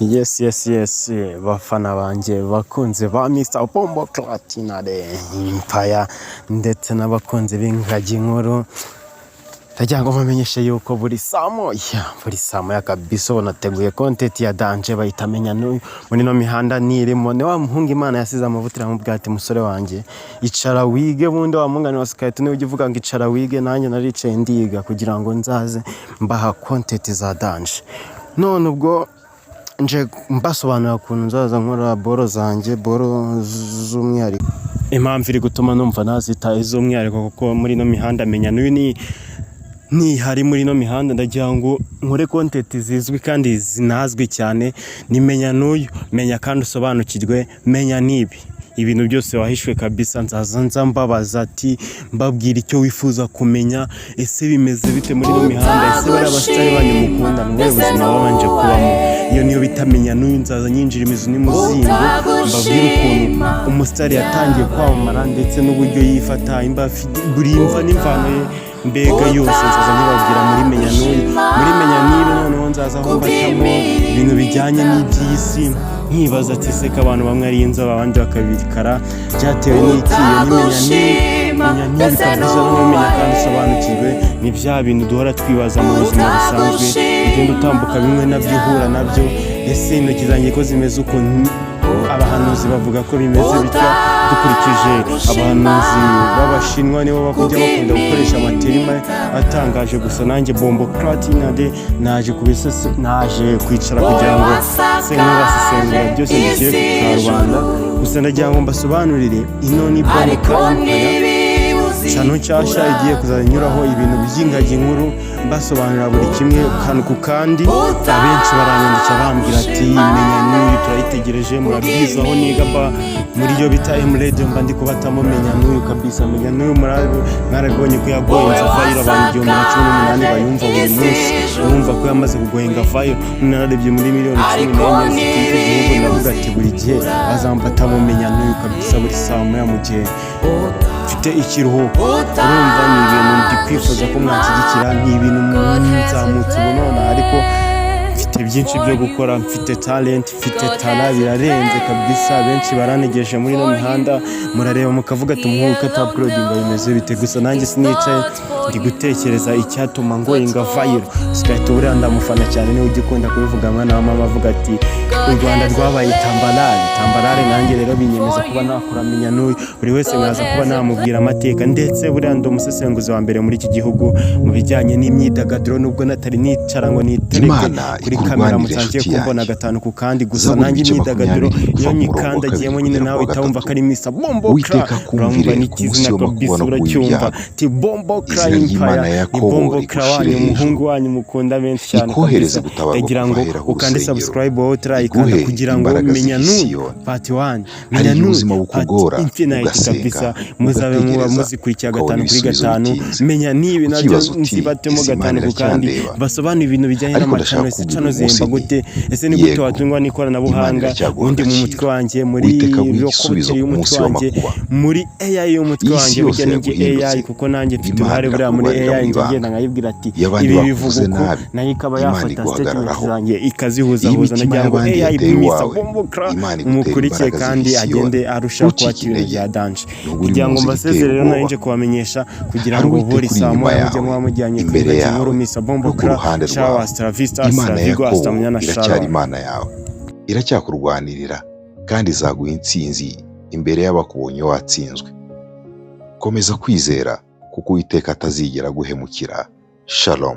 Yes, bafana banje bakunze ba Mr Bombo Clatinade Empire ndetse n'abakunze b'ingagi nkuru ndagira ngo bamenyeshe yuko buri samoya kabisa bonateguye content ya Danje bayitamenya muri no mihanda nirimo ne wa muhungu Imana yasize amavutira mu bwati musore wanje icara wige bundi wa mungani wasikayete ne ugivuga ngo icara wige nanjye naricaye ndiga kugira ngo nzaze mbaha content za Danje none ubwo nje mbasobanura ukuntu nzaza nkora boro zanjye boro z'umwihariko impamvu iri gutuma numva nazita iz'umwihariko kuko muri no mihanda menya n'uyu ni hari muri no mihanda ndagira ngo nkore content zizwi kandi zinazwi cyane nimenya n'uyu menya kandi usobanukirwe menya nibi ibintu byose wahishwe kabisa nzaza mbabaza ati mbabwira icyo wifuza kumenya ese bimeze bite muri no mihanda ese bari abasitari banyu mukunda mwe buzima babanje kubamo iyo niyo bitamenya n'uyu nzaza nyinjira imizu n'umuzingo mbabwira ukuntu umusitari yatangiye kwamamara ndetse n'uburyo yifata buri imva n'imvano ye mbega yose nzaza nibabwira muri menya n'uyu muri menya nibi noneho nzaza aho mbatamo ibintu bijyanye n'iby'isi nkibaza ati se ko abantu bamwe ari inzobe abandi bakabikara byatewe n'ikiyo nimenya nibi kabisa n'umenya kandi usobanukirwe ni bya bintu duhora twibaza mu buzima busanzwe ugenda utambuka bimwe nabyo uhura nabyo ese intoki zanjye ko zimeze uko abahanuzi bavuga ko bimeze bityo dukurikije abahanuzi b'abashinwa nibo bakujya bakunda gukoresha amaterima atangaje gusa nanjye Bombo Clatinade naje kwicara kugira ngo se n'abasesengura byose bikire ku Rwanda gusa ndagira ngo mbasobanurire ino ni Bombo Clatinade chano cyasha igiye kuzanyuraho ibintu by'ingagi nkuru basobanura buri kimwe kantu ku kandi abenshi baranyandika bambwira ati menya n'uyu turayitegereje murabyizaho niga muri yo bita Radio mba ndi kubatamo menya n'uyu kabisa menya n'uyu mwarabonye ko yagoye Zavayiro abantu 18 bayumva buri munsi urumva ko yamaze kugoyenga Zavayiro narebye muri miliyoni 10 n'igihugu ndavuga ati buri gihe bazambatamo menya n'uyu kabisa buri saa moya mu gihe mfite ikiruhuko urumva ni ibintu ndikwifuza ko mwakigikira ni ibintu nzamutse ubunona ariko mfite byinshi byo gukora mfite talent mfite birarenze kabisa benshi baranegeje muri no mihanda murareba mukavuga ati umuhungu kata uploading bimeze bite gusa nanjye sinicaye ndi gutekereza icyatuma ngoyinga Zavayiro sikahita buriya ndamufana cyane niwe ugikunda kubivuga mwana wa mama avuga ati u Rwanda rwabaye tambalare nanjye rero binyemeza kuba nakora menya n'uyu buri wese nkaza kuba namubwira amateka ndetse buriya ndo umusesenguzi wa mbere muri iki gihugu mu bijyanye n'imyidagaduro nubwo natari nicara ngo nitereke kuri kamera mutangiye kumbona gatanu ku kandi gusa nanjye imyidagaduro iyo nyikandagiyemo nyine nawe itawumva ko ari Mr Bombo Clatinade n'ikizina kabisa uracyumva ti Bombo Clatinade ni Bombo Clatinade umuhungu wanyu mukunda benshi cyane kabisa ndagira ngo ukande subscribe wowe turayikanda kugira ngo menya n'uyu part 1 menya n'uyu part infinite kabisa muzabe muba muzikurikira gatanu kuri gatanu menya nibi nabyo nzibatemo gatanu ku kandi basobanura ibintu bijyanye n'amacano cano zihemba gute ese ni gute watungwa n'ikoranabuhanga undi mu mutwe wanjye muri rokobiti y'umutwe wanjye muri AI y'umutwe wanjye bijya n'inge AI kuko nanjye mfite uruhare buriya muri AI ngenda nkayibwira ati ibi bivuga uko nayo ikaba yafata statement zanjye ikazihuza nagira ngo AI Mr Bombo Clatinade umukurikiye kandi agende arusha kwakira bya Danje kugira ngo mbasezere rero narinje kubamenyesha kugira ngo buri saa moya mujye mwamujyanye kuri Kimuru Mr Bombo Clatinade ciao hasta la vista hasta luego hasta mañana iracyari Imana yawe iracyakurwanirira kandi izaguha intsinzi imbere y'abakubonye watsinzwe komeza kwizera kuko Uwiteka atazigera guhemukira shalom.